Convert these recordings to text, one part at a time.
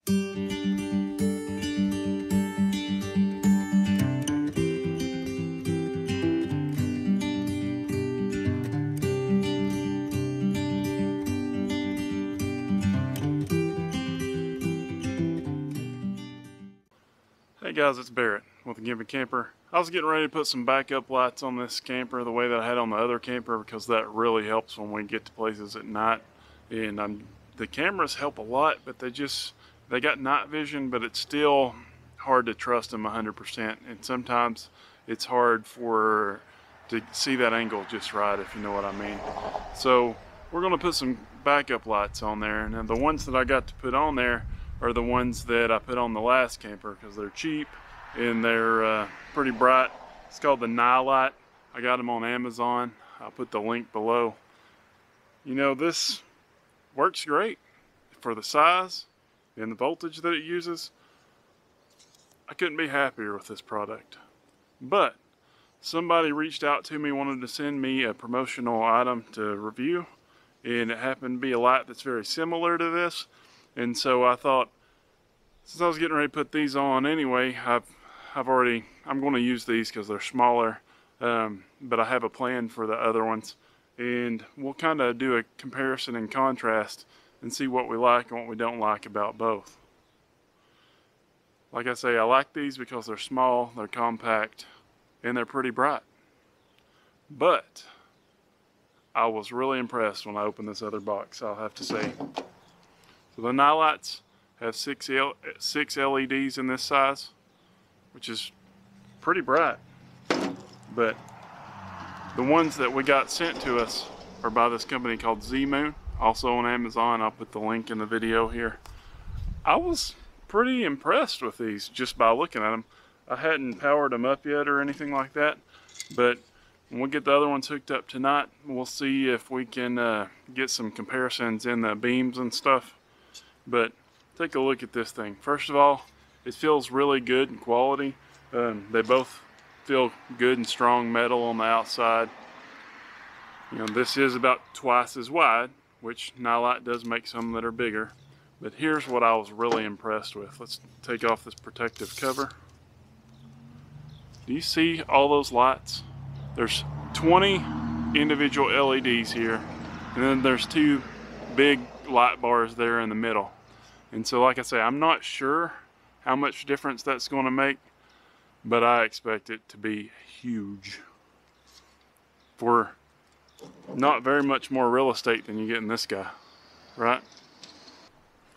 Hey guys, it's Barrett with the Gimpy Camper. I was getting ready to put some backup lights on this camper the way that I had on the other camper, because that really helps when we get to places at night. And the cameras help a lot, but they got night vision, but it's still hard to trust them 100%. And sometimes it's hard to see that angle just right, if you know what I mean. So we're going to put some backup lights on there. Now the ones that I got to put on there are the ones that I put on the last camper, because they're cheap and they're pretty bright. It's called the Light. I got them on Amazon. I'll put the link below. You know, this works great for the size and the voltage that it uses. I couldn't be happier with this product. But somebody reached out to me, wanted to send me a promotional item to review, and it happened to be a light that's very similar to this. And so I thought, since I was getting ready to put these on anyway, I'm going to use these because they're smaller, but I have a plan for the other ones, and we'll kind of do a comparison and contrast and see what we like and what we don't like about both. Like I say, I like these because they're small, they're compact, and they're pretty bright. But I was really impressed when I opened this other box, I'll have to say. So the Lights have six LEDs in this size, which is pretty bright. But the ones that we got sent to us are by this company called ZMoon, also on Amazon. I'll put the link in the video here. I was pretty impressed with these just by looking at them. I hadn't powered them up yet or anything like that, but when we get the other ones hooked up tonight, we'll see if we can get some comparisons in the beams and stuff. But take a look at this thing. First of all, it feels really good in quality. They both feel good and strong metal on the outside. You know, this is about twice as wide, which Light does make some that are bigger. But here's what I was really impressed with. Let's take off this protective cover. Do you see all those lights? There's 20 individual LEDs here, and then there's two big light bars there in the middle. And so, like I say, I'm not sure how much difference that's going to make, but I expect it to be huge for not very much more real estate than you get in this guy, right?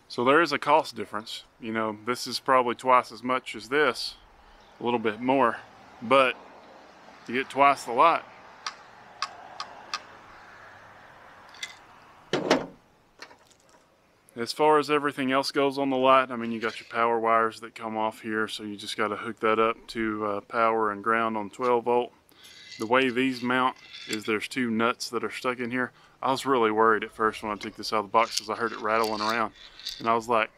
So there is a cost difference. You know, this is probably twice as much as this, a little bit more, but you get twice the light. As far as everything else goes on the light, I mean, you got your power wires that come off here, so you just got to hook that up to power and ground on 12 volt. The way these mount is there's two nuts that are stuck in here. I was really worried at first when I took this out of the box because I heard it rattling around, and I was like,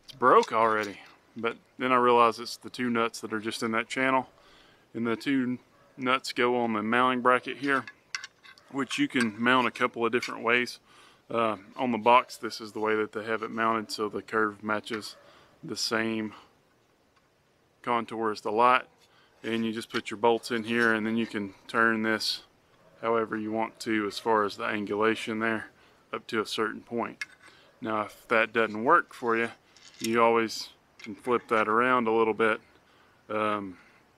it's broke already. But then I realized it's the two nuts that are just in that channel, and the two nuts go on the mounting bracket here, which you can mount a couple of different ways. On the box, this is the way that they have it mounted, so the curve matches the same contour as the light. And you just put your bolts in here, and then you can turn this however you want to as far as the angulation there up to a certain point. Now if that doesn't work for you, you always can flip that around a little bit and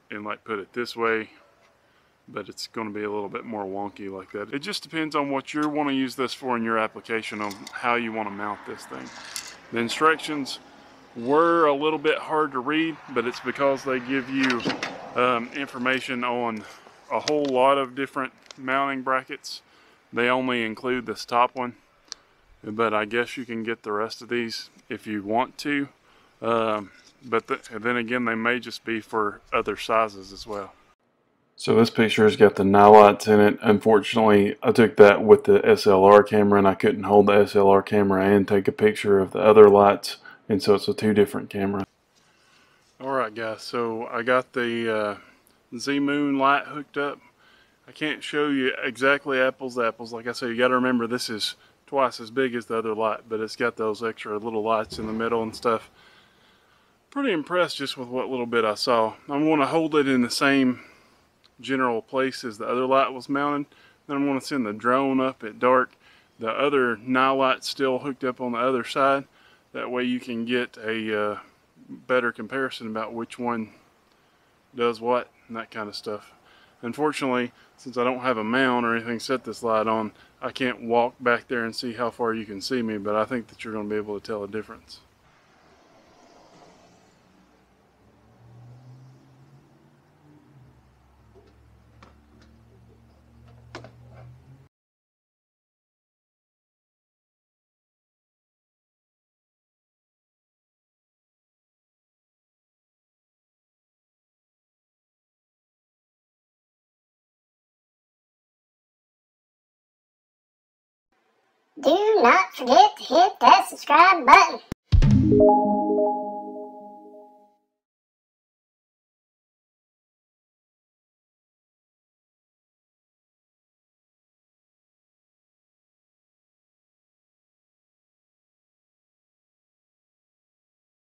like put it this way, but it's going to be a little bit more wonky like that. It just depends on what you want to use this for in your application, on how you want to mount this thing. The instructions were a little bit hard to read, but it's because they give you information on a whole lot of different mounting brackets. They only include this top one, but I guess you can get the rest of these if you want to. But then again, they may just be for other sizes as well. So this picture has got the Lights in it. Unfortunately, I took that with the SLR camera, and I couldn't hold the SLR camera and take a picture of the other lights, and so it's a two different cameras. Alright guys, so I got the ZMoon light hooked up. I can't show you exactly apples to apples. Like I said, you got to remember this is twice as big as the other light, but it's got those extra little lights in the middle and stuff. Pretty impressed just with what little bit I saw. I'm going to hold it in the same general place as the other light was mounted. Then I'm going to send the drone up at dark. The other night light's still hooked up on the other side. That way you can get a better comparison about which one does what and that kind of stuff. Unfortunately, since I don't have a mount or anything set this light on, I can't walk back there and see how far you can see me, but I think that you're going to be able to tell a difference. Do not forget to hit that subscribe button.